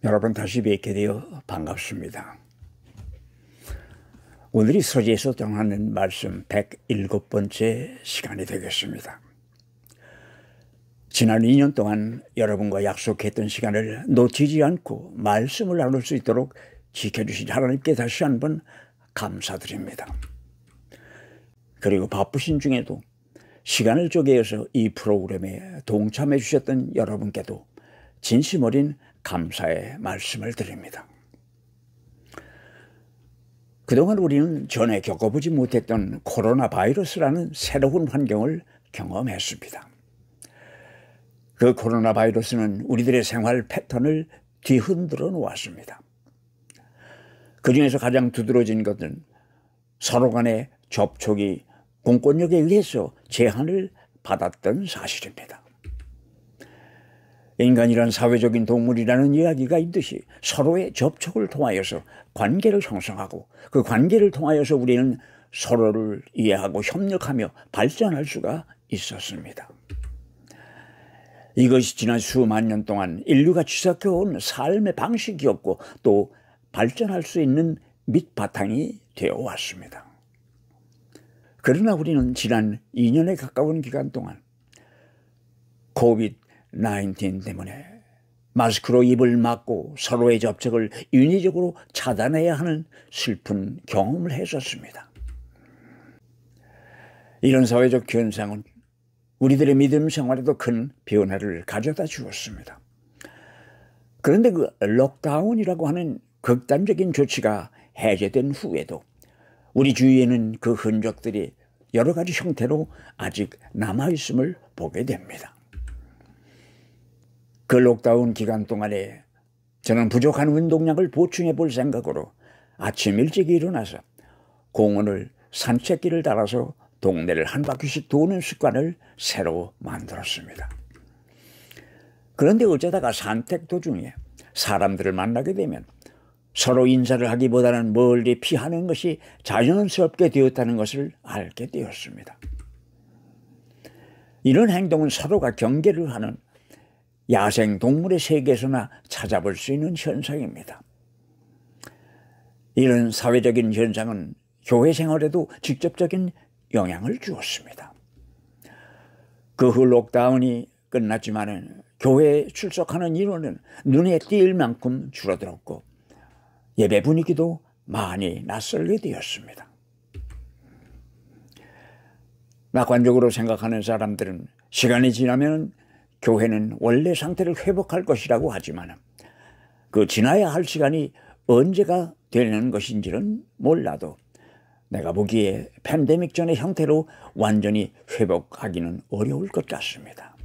여러분 다시 뵙게 되어 반갑습니다. 오늘이 서지에서 전하는 말씀 107번째 시간이 되겠습니다. 지난 2년 동안 여러분과 약속했던 시간을 놓치지 않고 말씀을 나눌 수 있도록 지켜주신 하나님께 다시 한번 감사드립니다. 그리고 바쁘신 중에도 시간을 쪼개어서 이 프로그램에 동참해 주셨던 여러분께도 진심 어린 감사의 말씀을 드립니다. 그동안 우리는 전에 겪어보지 못했던 코로나 바이러스라는 새로운 환경을 경험했습니다. 그 코로나 바이러스는 우리들의 생활 패턴을 뒤흔들어 놓았습니다. 그 중에서 가장 두드러진 것은 서로 간의 접촉이 공권력에 의해서 제한을 받았던 사실입니다. 인간이란 사회적인 동물이라는 이야기가 있듯이 서로의 접촉을 통하여서 관계를 형성하고 그 관계를 통하여서 우리는 서로를 이해하고 협력하며 발전할 수가 있었습니다. 이것이 지난 수만 년 동안 인류가 뒤섞여온 삶의 방식이었고 또 발전할 수 있는 밑바탕이 되어 왔습니다. 그러나 우리는 지난 2년에 가까운 기간 동안 COVID-19 때문에 마스크로 입을 막고 서로의 접촉을 인위적으로 차단해야 하는 슬픈 경험을 했었습니다. 이런 사회적 현상은 우리들의 믿음 생활에도 큰 변화를 가져다 주었습니다. 그런데 그 록다운이라고 하는 극단적인 조치가 해제된 후에도 우리 주위에는 그 흔적들이 여러 가지 형태로 아직 남아있음을 보게 됩니다. 그 록다운 기간 동안에 저는 부족한 운동량을 보충해 볼 생각으로 아침 일찍 일어나서 공원을 산책길을 따라서 동네를 한 바퀴씩 도는 습관을 새로 만들었습니다. 그런데 어쩌다가 산책 도중에 사람들을 만나게 되면 서로 인사를 하기보다는 멀리 피하는 것이 자연스럽게 되었다는 것을 알게 되었습니다. 이런 행동은 서로가 경계를 하는 야생 동물의 세계에서나 찾아볼 수 있는 현상입니다. 이런 사회적인 현상은 교회 생활에도 직접적인 영향을 주었습니다. 그 후 록다운이 끝났지만 교회에 출석하는 인원은 눈에 띌 만큼 줄어들었고 예배 분위기도 많이 낯설게 되었습니다. 낙관적으로 생각하는 사람들은 시간이 지나면 교회는 원래 상태를 회복할 것이라고 하지만 그 지나야 할 시간이 언제가 되는 것인지는 몰라도 내가 보기에 팬데믹 전의 형태로 완전히 회복하기는 어려울 것 같습니다.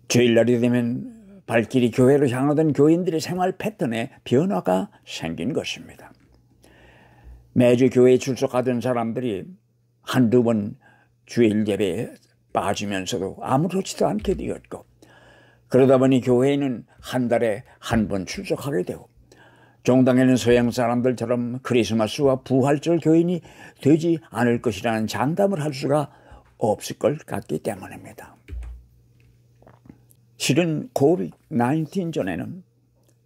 주일날이 되면 발길이 교회로 향하던 교인들의 생활 패턴에 변화가 생긴 것입니다. 매주 교회에 출석하던 사람들이 한두 번 주일 예배에 빠지면서도 아무렇지도 않게 되었고 그러다 보니 교회에는 한 달에 한 번 출석하게 되고 종당에는 서양 사람들처럼 크리스마스와 부활절 교인이 되지 않을 것이라는 장담을 할 수가 없을 것 같기 때문입니다. 실은 COVID-19 전에는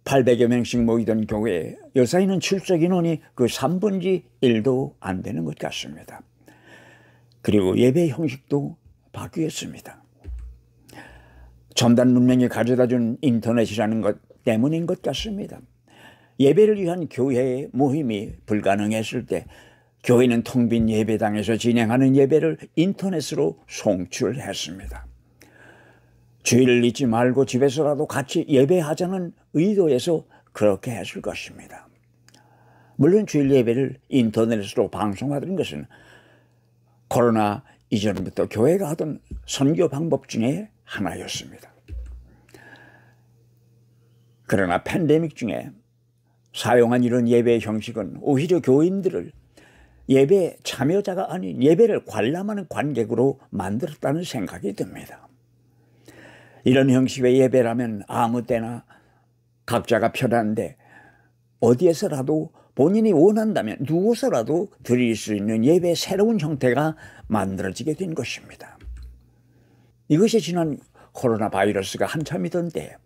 800여 명씩 모이던 교회에 요사이는 출석 인원이 그 3분의 1도 안 되는 것 같습니다. 그리고 예배 형식도 바뀌었습니다. 첨단 문명이 가져다준 인터넷이라는 것 때문인 것 같습니다. 예배를 위한 교회의 모임이 불가능했을 때 교회는 텅 빈 예배당에서 진행하는 예배를 인터넷으로 송출했습니다. 주일을 잊지 말고 집에서라도 같이 예배하자는 의도에서 그렇게 했을 것입니다. 물론 주일 예배를 인터넷으로 방송하던 것은 코로나 이전부터 교회가 하던 선교 방법 중에 하나였습니다. 그러나 팬데믹 중에 사용한 이런 예배 형식은 오히려 교인들을 예배 참여자가 아닌 예배를 관람하는 관객으로 만들었다는 생각이 듭니다. 이런 형식의 예배라면 아무 때나 각자가 편한데 어디에서라도 본인이 원한다면 누워서라도 드릴 수 있는 예배의 새로운 형태가 만들어지게 된 것입니다. 이것이 지난 코로나 바이러스가 한참이던 때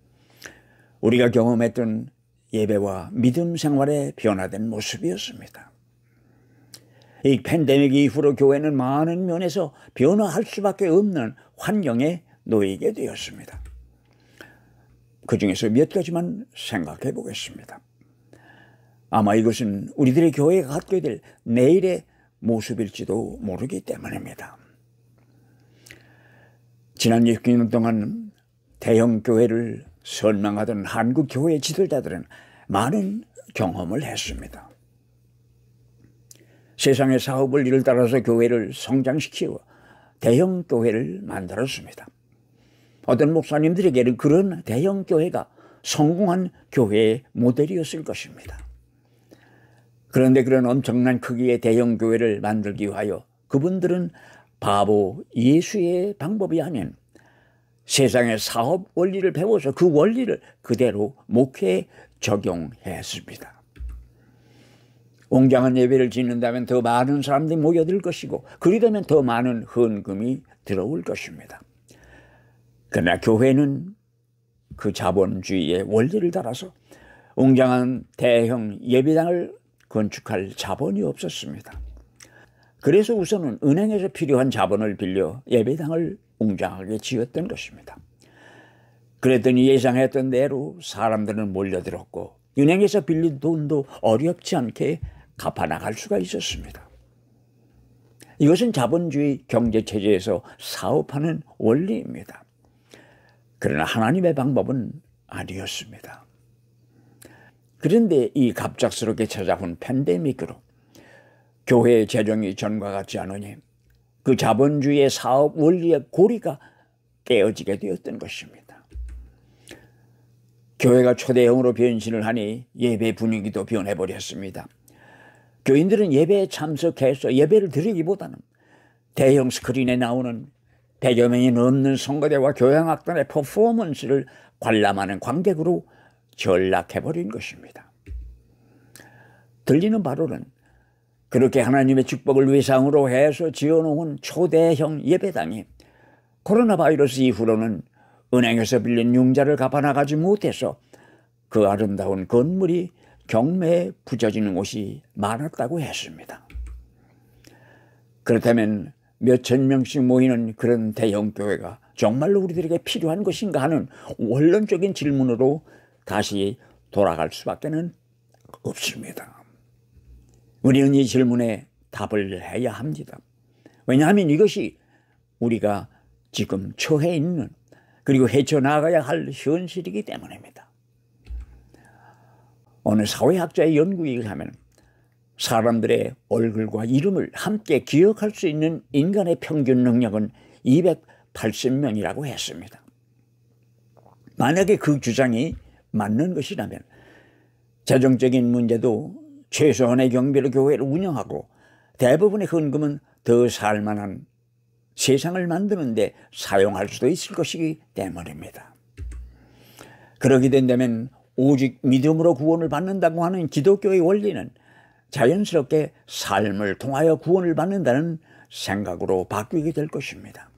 우리가 경험했던 예배와 믿음 생활의 변화된 모습이었습니다. 이 팬데믹 이후로 교회는 많은 면에서 변화할 수밖에 없는 환경에 놓이게 되었습니다. 그 중에서 몇 가지만 생각해 보겠습니다. 아마 이것은 우리들의 교회가 갖게 될 내일의 모습일지도 모르기 때문입니다. 지난 6년 동안 대형 교회를 선망하던 한국 교회 지도자들은 많은 경험을 했습니다. 세상의 사업을 이를 따라서 교회를 성장시키고 대형 교회를 만들었습니다. 어떤 목사님들에게는 그런 대형 교회가 성공한 교회의 모델이었을 것입니다. 그런데 그런 엄청난 크기의 대형 교회를 만들기 위하여 그분들은 바보 예수의 방법이 아닌 세상의 사업 원리를 배워서 그 원리를 그대로 목회에 적용했습니다. 웅장한 예배를 짓는다면 더 많은 사람들이 모여들 것이고 그러려면 더 많은 헌금이 들어올 것입니다. 그러나 교회는 그 자본주의의 원리를 따라서 웅장한 대형 예배당을 건축할 자본이 없었습니다. 그래서 우선은 은행에서 필요한 자본을 빌려 예배당을 웅장하게 지었던 것입니다. 그랬더니 예상했던 대로 사람들은 몰려들었고 은행에서 빌린 돈도 어렵지 않게 갚아나갈 수가 있었습니다. 이것은 자본주의 경제체제에서 사업하는 원리입니다. 그러나 하나님의 방법은 아니었습니다. 그런데 이 갑작스럽게 찾아온 팬데믹으로 교회의 재정이 전과 같지 않으니 그 자본주의의 사업 원리의 고리가 깨어지게 되었던 것입니다. 교회가 초대형으로 변신을 하니 예배 분위기도 변해버렸습니다. 교인들은 예배에 참석해서 예배를 드리기보다는 대형 스크린에 나오는 100여 명이 넘는 성가대와 교향악단의 퍼포먼스를 관람하는 관객으로 전락해버린 것입니다. 들리는 바로는 그렇게 하나님의 축복을 위상으로 해서 지어놓은 초대형 예배당이 코로나 바이러스 이후로는 은행에서 빌린 융자를 갚아나가지 못해서 그 아름다운 건물이 경매에 붙여지는 곳이 많았다고 했습니다. 그렇다면 몇천 명씩 모이는 그런 대형 교회가 정말로 우리들에게 필요한 것인가 하는 원론적인 질문으로 다시 돌아갈 수밖에 없습니다. 우리는 이 질문에 답을 해야 합니다. 왜냐하면 이것이 우리가 지금 처해 있는 그리고 헤쳐나가야 할 현실이기 때문입니다. 어느 사회학자의 연구에 의하면 사람들의 얼굴과 이름을 함께 기억할 수 있는 인간의 평균 능력은 280명이라고 했습니다. 만약에 그 주장이 맞는 것이라면 재정적인 문제도 최소한의 경비로 교회를 운영하고 대부분의 헌금은 더 살만한 세상을 만드는 데 사용할 수도 있을 것이기 때문입니다. 그러게 된다면 오직 믿음으로 구원을 받는다고 하는 기독교의 원리는 자연스럽게 삶을 통하여 구원을 받는다는 생각으로 바뀌게 될 것입니다.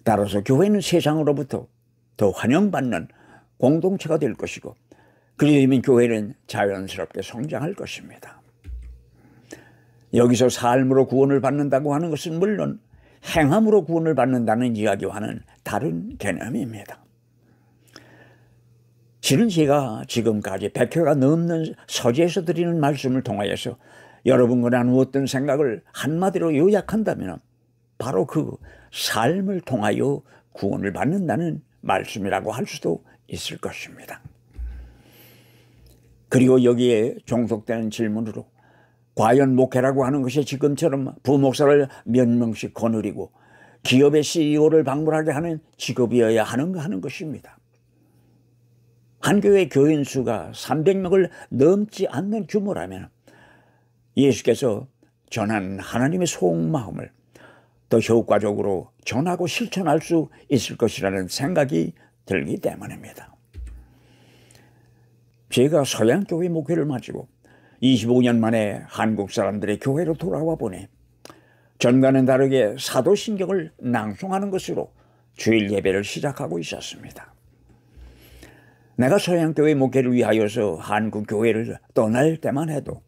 따라서 교회는 세상으로부터 더 환영받는 공동체가 될 것이고 그러면 교회는 자연스럽게 성장할 것입니다. 여기서 삶으로 구원을 받는다고 하는 것은 물론 행함으로 구원을 받는다는 이야기와는 다른 개념입니다. 실은 제가 지금까지 100회가 넘는 서재에서 드리는 말씀을 통하여서 여러분과 나누었던 생각을 한마디로 요약한다면 바로 그 삶을 통하여 구원을 받는다는 말씀이라고 할 수도 있을 것입니다. 그리고 여기에 종속되는 질문으로 과연 목회라고 하는 것이 지금처럼 부목사를 몇 명씩 거느리고 기업의 CEO를 방문하게 하는 직업이어야 하는가 하는 것입니다. 한 교회 교인 수가 300명을 넘지 않는 규모라면 예수께서 전한 하나님의 속마음을 더 효과적으로 전하고 실천할 수 있을 것이라는 생각이 들기 때문입니다. 제가 서양교회 목회를 마치고 25년 만에 한국 사람들의 교회로 돌아와 보니 전과는 다르게 사도신경을 낭송하는 것으로 주일 예배를 시작하고 있었습니다. 내가 서양교회 목회를 위하여서 한국교회를 떠날 때만 해도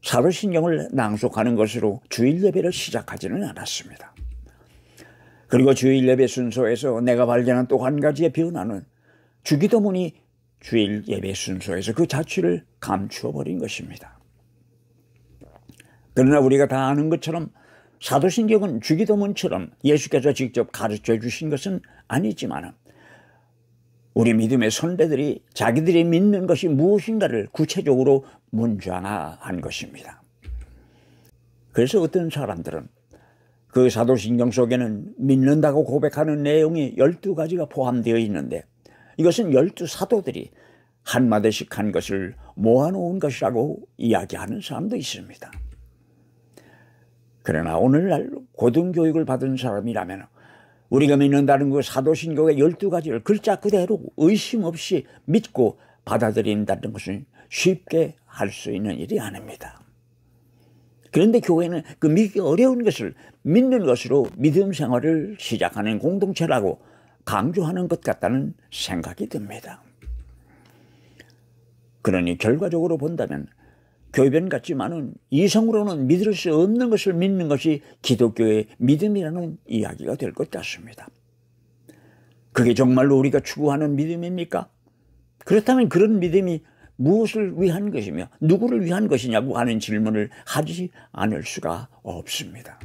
사도신경을 낭독하는 것으로 주일 예배를 시작하지는 않았습니다. 그리고 주일 예배 순서에서 내가 발견한 또 한 가지의 변화는 주기도문이 주일 예배 순서에서 그 자취를 감추어 버린 것입니다. 그러나 우리가 다 아는 것처럼 사도신경은 주기도문처럼 예수께서 직접 가르쳐 주신 것은 아니지만 우리 믿음의 선배들이 자기들이 믿는 것이 무엇인가를 구체적으로 문장화한 것입니다. 그래서 어떤 사람들은 그 사도신경 속에는 믿는다고 고백하는 내용이 12가지가 포함되어 있는데 이것은 12사도들이 한마디씩 한 것을 모아놓은 것이라고 이야기하는 사람도 있습니다. 그러나 오늘날 고등교육을 받은 사람이라면 우리가 믿는다는 그 사도신경의 12가지를 글자 그대로 의심 없이 믿고 받아들인다는 것은 쉽게 할 수 있는 일이 아닙니다. 그런데 교회는 그 믿기 어려운 것을 믿는 것으로 믿음 생활을 시작하는 공동체라고 강조하는 것 같다는 생각이 듭니다. 그러니 결과적으로 본다면 교변 같지만은 이성으로는 믿을 수 없는 것을 믿는 것이 기독교의 믿음이라는 이야기가 될 것 같습니다. 그게 정말로 우리가 추구하는 믿음입니까? 그렇다면 그런 믿음이 무엇을 위한 것이며 누구를 위한 것이냐고 하는 질문을 하지 않을 수가 없습니다.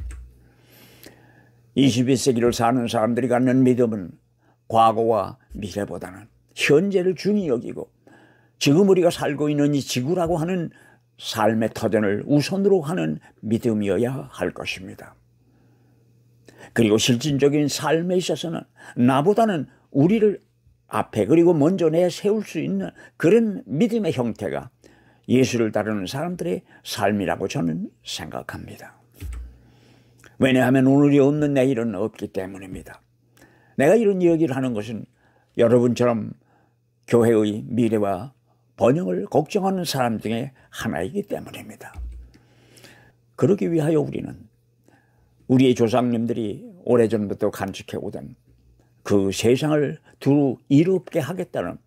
21세기를 사는 사람들이 갖는 믿음은 과거와 미래보다는 현재를 중히 여기고 지금 우리가 살고 있는 이 지구라고 하는 삶의 터전을 우선으로 하는 믿음이어야 할 것입니다. 그리고 실질적인 삶에 있어서는 나보다는 우리를 앞에 그리고 먼저 내세울 수 있는 그런 믿음의 형태가 예수를 따르는 사람들의 삶이라고 저는 생각합니다. 왜냐하면 오늘이 없는 내일은 없기 때문입니다. 내가 이런 이야기를 하는 것은 여러분처럼 교회의 미래와 번영을 걱정하는 사람 중에 하나이기 때문입니다. 그러기 위하여 우리는 우리의 조상님들이 오래전부터 간직해오던 그 세상을 두루 이롭게 하겠다는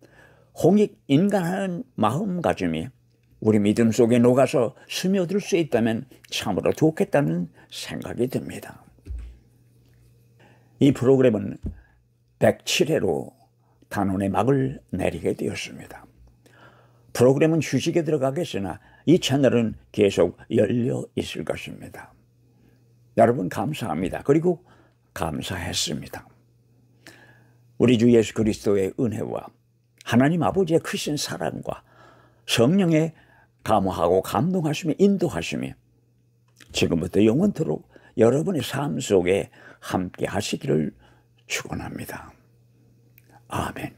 홍익인간하는 마음가짐이 우리 믿음 속에 녹아서 스며들 수 있다면 참으로 좋겠다는 생각이 듭니다. 이 프로그램은 107회로 단원의 막을 내리게 되었습니다. 프로그램은 휴식에 들어가겠으나 이 채널은 계속 열려 있을 것입니다. 여러분 감사합니다. 그리고 감사했습니다. 우리 주 예수 그리스도의 은혜와 하나님 아버지의 크신 사랑과 성령의 감화하고 감동하심이 인도하심이 지금부터 영원토록 여러분의 삶 속에 함께 하시기를 축원합니다. 아멘.